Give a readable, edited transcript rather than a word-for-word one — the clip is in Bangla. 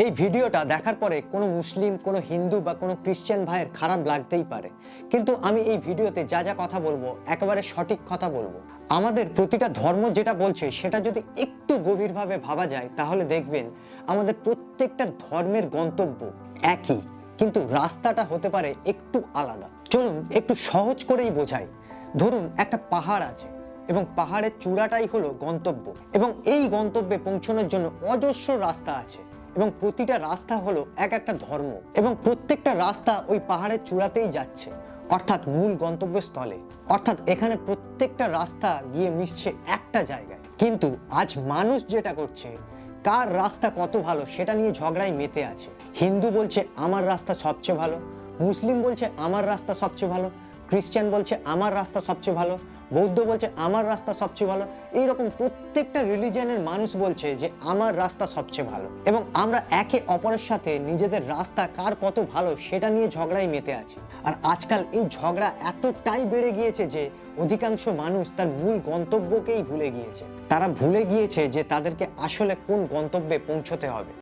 এই ভিডিওটা দেখার পরে কোনো মুসলিম, কোনো হিন্দু বা কোনো খ্রিস্টান ভাইয়ের খারাপ লাগতেই পারে, কিন্তু আমি এই ভিডিওতে যা যা কথা বলবো একেবারে সঠিক কথা বলবো। আমাদের প্রতিটা ধর্ম যেটা বলছে সেটা যদি একটু গভীরভাবে ভাবা যায় তাহলে দেখবেন আমাদের প্রত্যেকটা ধর্মের গন্তব্য একই, কিন্তু রাস্তাটা হতে পারে একটু আলাদা। চলুন একটু সহজ করেই বোঝাই। ধরুন একটা পাহাড় আছে এবং পাহাড়ের চূড়াটাই হলো গন্তব্য, এবং এই গন্তব্যে পৌঁছানোর জন্য অজস্র রাস্তা আছে এবং প্রতিটা রাস্তা হলো এক একটা ধর্ম, এবং প্রত্যেকটা রাস্তা ওই পাহাড়ের চূড়াতেই যাচ্ছে, অর্থাৎ মূল গন্তব্যস্থলে। অর্থাৎ এখানে প্রত্যেকটা রাস্তা গিয়ে মিশছে একটা জায়গায়। কিন্তু আজ মানুষ যেটা করছে, কার রাস্তা কত ভালো সেটা নিয়ে ঝগড়ায় মেতে আছে। হিন্দু বলছে আমার রাস্তা সবচেয়ে ভালো, মুসলিম বলছে আমার রাস্তা সবচেয়ে ভালো, খ্রিস্টান বলছে আমার রাস্তা সবচেয়ে ভালো, বৌদ্ধ বলছে আমার রাস্তা সবচেয়ে ভালো। এইরকম প্রত্যেকটা রিলিজিয়নের মানুষ বলছে যে আমার রাস্তা সবচেয়ে ভালো, এবং আমরা একে অপরের সাথে নিজেদের রাস্তা কার কত ভালো সেটা নিয়ে ঝগড়ায় মেতে আছি। আর আজকাল এই ঝগড়া এতটাই বেড়ে গিয়েছে যে অধিকাংশ মানুষ তার মূল গন্তব্যকেই ভুলে গিয়েছে। তারা ভুলে গিয়েছে যে তাদেরকে আসলে কোন গন্তব্যে পৌঁছতে হবে।